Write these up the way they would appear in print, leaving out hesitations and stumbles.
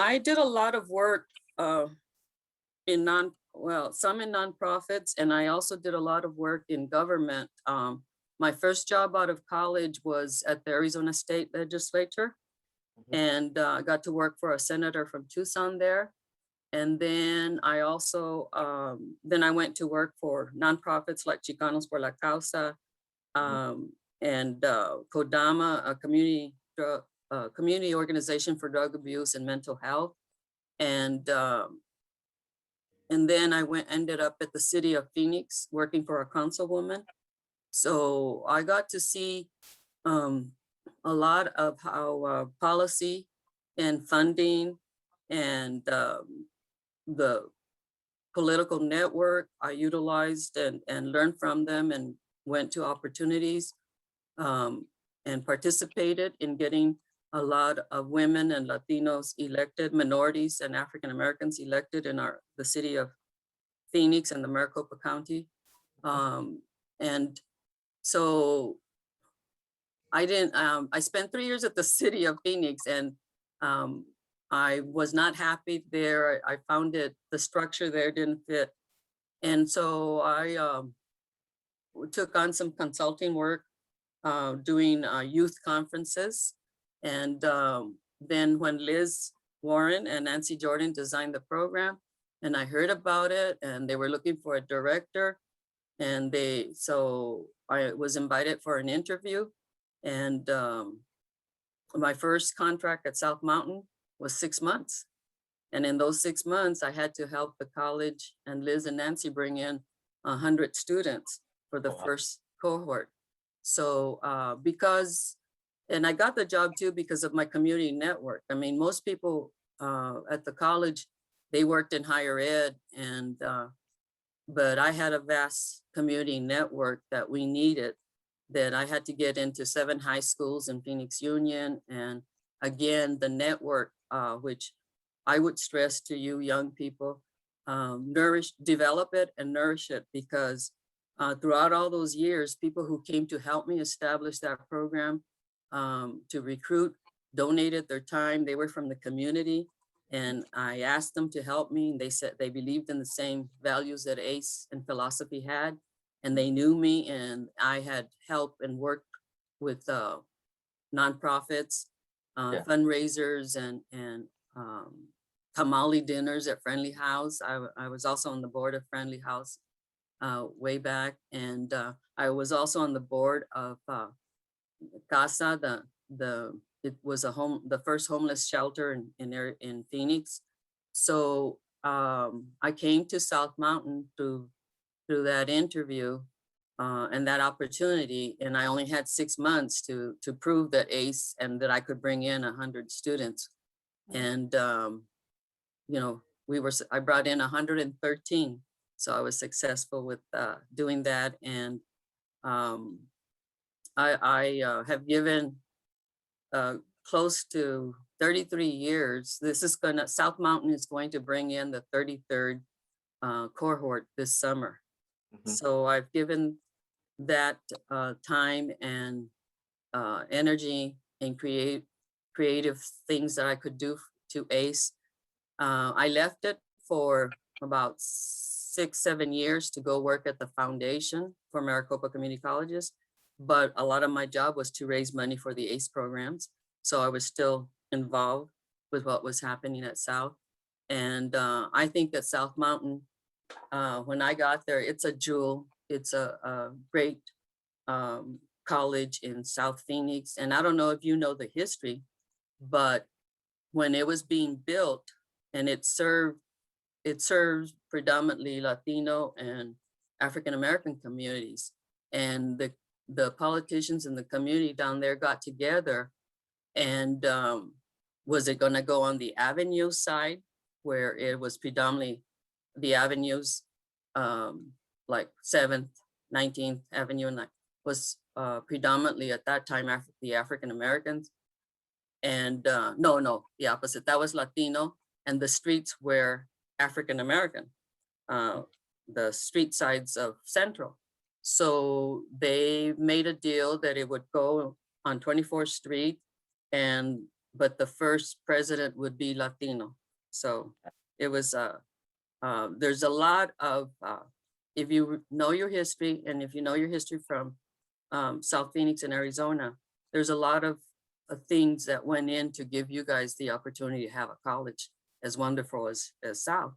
I did a lot of work in some in nonprofits, and I also did a lot of work in government. My first job out of college was at the Arizona State Legislature, and I got to work for a senator from Tucson there. And then I also, then I went to work for nonprofits like Chicanos por la Causa, and Kodama, a community organization for drug abuse and mental health. And then I ended up at the city of Phoenix working for a councilwoman. So I got to see a lot of how policy and funding and the political network I utilized and learned from them, and went to opportunities and participated in getting a lot of women and Latinos elected, minorities and African Americans elected in the city of Phoenix and the Maricopa County. And so I spent 3 years at the city of Phoenix, and I was not happy there. I found the structure there didn't fit. And so I took on some consulting work, doing youth conferences. And then when Liz Warren and Nancy Jordan designed the program, and I heard about it, and they were looking for a director, and so I was invited for an interview. And my first contract at South Mountain was 6 months. And in those 6 months, I had to help the college and Liz and Nancy bring in 100 students for the first cohort. So and I got the job too because of my community network. I mean, most people at the college, they worked in higher ed, but I had a vast community network that we needed, that I had to get into 7 high schools in Phoenix Union. And again, the network, which I would stress to you young people, develop it and nourish it, because throughout all those years, people who came to help me establish that program, to recruit, donated their time. They were from the community, and I asked them to help me. And they said they believed in the same values that ACE and philosophy had, and they knew me, and I had helped and worked with nonprofits, fundraisers, and tamale dinners at Friendly House. I was also on the board of Friendly House way back, and I was also on the board of Casa, it was the first homeless shelter in Phoenix. So I came to South Mountain through that interview and that opportunity, and I only had 6 months to prove that ACE and that I could bring in 100 students. And I brought in 113, so I was successful with doing that. And I have given close to 33 years. South Mountain is going to bring in the 33rd cohort this summer. So I've given that time and energy and creative things that I could do to ACE. I left it for about 6-7 years to go work at the foundation for Maricopa Community Colleges. But a lot of my job was to raise money for the ACE programs. So I was still involved with what was happening at South. And I think that South Mountain, when I got there, it's a jewel. It's a great college in South Phoenix. And I don't know if you know the history, but when it was being built, and it serves predominantly Latino and African-American communities. And the politicians in the community down there got together, and was it going to go on the Avenue side, where it was predominantly the avenues, like 7th, 19th Avenue, and was predominantly at that time the African Americans. And no, the opposite. That was Latino, and the streets were African American, the street sides of Central. So they made a deal that it would go on 24th Street, and but the first president would be Latino. So it was, there's a lot of, if you know your history, and if you know your history from South Phoenix and Arizona, there's a lot of things that went in to give you guys the opportunity to have a college as wonderful as South.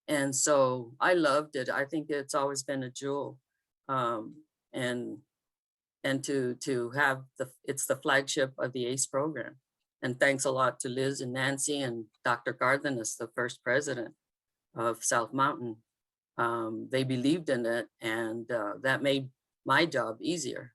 And so I loved it. I think it's always been a jewel. And to have it's the flagship of the ACE program. And thanks a lot to Liz and Nancy and Dr. Cardenas, the first president of South Mountain. They believed in it, and that made my job easier.